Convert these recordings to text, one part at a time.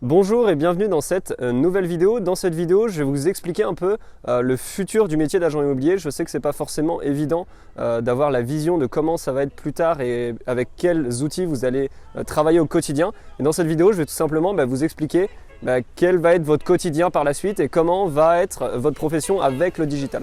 Bonjour et bienvenue dans cette nouvelle vidéo. Dans cette vidéo, je vais vous expliquer un peu le futur du métier d'agent immobilier. Je sais que ce n'est pas forcément évident d'avoir la vision de comment ça va être plus tard et avec quels outils vous allez travailler au quotidien. Et dans cette vidéo, je vais tout simplement vous expliquer quel va être votre quotidien par la suite et comment va être votre profession avec le digital.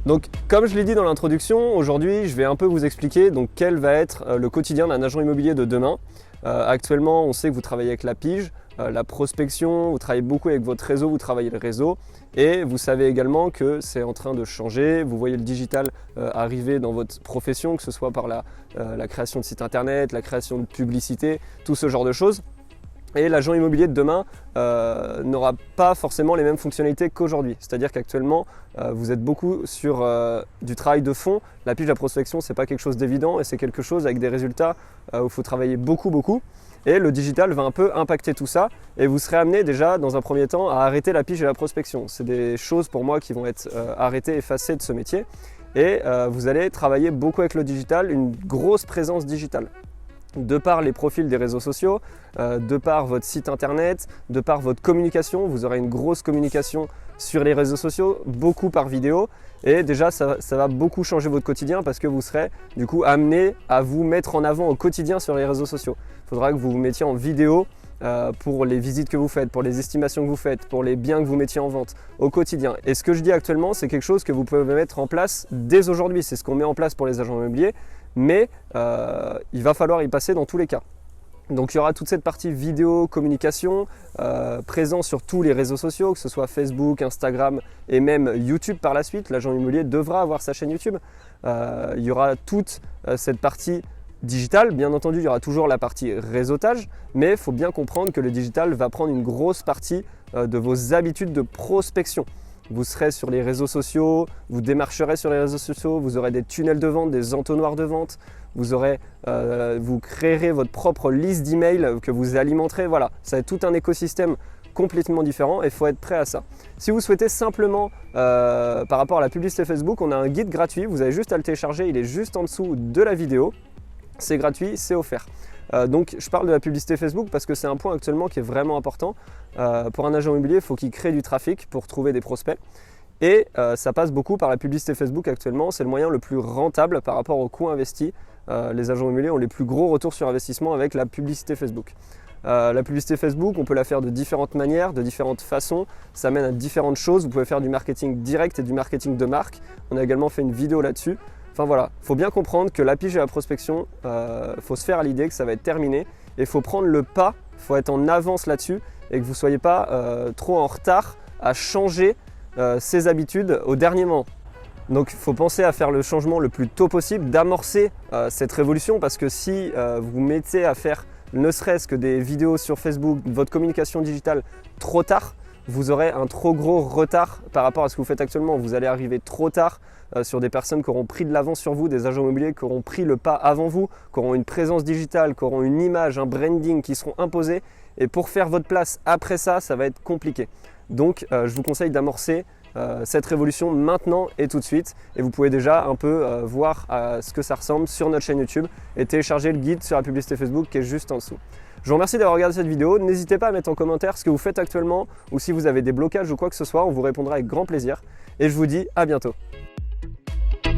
Donc, comme je l'ai dit dans l'introduction, aujourd'hui, je vais un peu vous expliquer quel va être le quotidien d'un agent immobilier de demain. Actuellement, on sait que vous travaillez avec la pige, la prospection, vous travaillez beaucoup avec votre réseau, vous travaillez le réseau et vous savez également que c'est en train de changer. Vous voyez le digital arriver dans votre profession, que ce soit par la création de sites internet, la création de publicité, tout ce genre de choses. Et l'agent immobilier de demain n'aura pas forcément les mêmes fonctionnalités qu'aujourd'hui. C'est-à-dire qu'actuellement, vous êtes beaucoup sur du travail de fond. La pige, la prospection, ce n'est pas quelque chose d'évident et c'est quelque chose avec des résultats où il faut travailler beaucoup. Et le digital va un peu impacter tout ça et vous serez amené déjà dans un premier temps à arrêter la pige et la prospection. C'est des choses pour moi qui vont être arrêtées, effacées de ce métier. Et vous allez travailler beaucoup avec le digital, une grosse présence digitale. De par les profils des réseaux sociaux, de par votre site internet, de par votre communication, vous aurez une grosse communication sur les réseaux sociaux, beaucoup par vidéo et déjà ça va beaucoup changer votre quotidien parce que vous serez du coup amené à vous mettre en avant au quotidien sur les réseaux sociaux. Il faudra que vous vous mettiez en vidéo pour les visites que vous faites, pour les estimations que vous faites, pour les biens que vous mettiez en vente au quotidien. Et ce que je dis actuellement, c'est quelque chose que vous pouvez mettre en place dès aujourd'hui. C'est ce qu'on met en place pour les agents immobiliers, mais il va falloir y passer dans tous les cas. Donc il y aura toute cette partie vidéo, communication, présent sur tous les réseaux sociaux, que ce soit Facebook, Instagram et même YouTube par la suite. L'agent immobilier devra avoir sa chaîne YouTube. Il y aura toute cette partie digital, bien entendu, il y aura toujours la partie réseautage, mais il faut bien comprendre que le digital va prendre une grosse partie de vos habitudes de prospection. Vous serez sur les réseaux sociaux, vous démarcherez sur les réseaux sociaux, vous aurez des tunnels de vente, des entonnoirs de vente, vous créerez votre propre liste d'emails que vous alimenterez. Voilà, ça va être tout un écosystème complètement différent et il faut être prêt à ça. Si vous souhaitez simplement, par rapport à la publicité Facebook, on a un guide gratuit, vous avez juste à le télécharger, il est juste en dessous de la vidéo. C'est gratuit, c'est offert. Donc je parle de la publicité Facebook parce que c'est un point actuellement qui est vraiment important. Pour un agent immobilier, il faut qu'il crée du trafic pour trouver des prospects. Et ça passe beaucoup par la publicité Facebook actuellement. C'est le moyen le plus rentable par rapport au coût investi. Les agents immobiliers ont les plus gros retours sur investissement avec la publicité Facebook. La publicité Facebook, on peut la faire de différentes manières, de différentes façons. Ça mène à différentes choses. Vous pouvez faire du marketing direct et du marketing de marque. On a également fait une vidéo là-dessus. Enfin voilà, il faut bien comprendre que la pige et la prospection, faut se faire à l'idée que ça va être terminé et il faut prendre le pas, il faut être en avance là-dessus et que vous ne soyez pas trop en retard à changer ses habitudes au dernier moment. Donc il faut penser à faire le changement le plus tôt possible, d'amorcer cette révolution parce que si vous mettez à faire ne serait-ce que des vidéos sur Facebook, votre communication digitale trop tard, vous aurez un trop gros retard par rapport à ce que vous faites actuellement. Vous allez arriver trop tard sur des personnes qui auront pris de l'avance sur vous, des agents immobiliers qui auront pris le pas avant vous, qui auront une présence digitale, qui auront une image, un branding qui seront imposés. Et pour faire votre place après ça, ça va être compliqué. Donc je vous conseille d'amorcer cette révolution maintenant et tout de suite. Et vous pouvez déjà un peu voir ce que ça ressemble sur notre chaîne YouTube et télécharger le guide sur la publicité Facebook qui est juste en dessous. Je vous remercie d'avoir regardé cette vidéo. N'hésitez pas à mettre en commentaire ce que vous faites actuellement ou si vous avez des blocages ou quoi que ce soit, on vous répondra avec grand plaisir. Et je vous dis à bientôt. 1,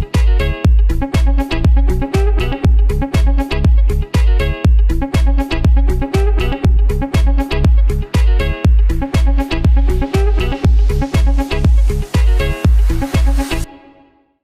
2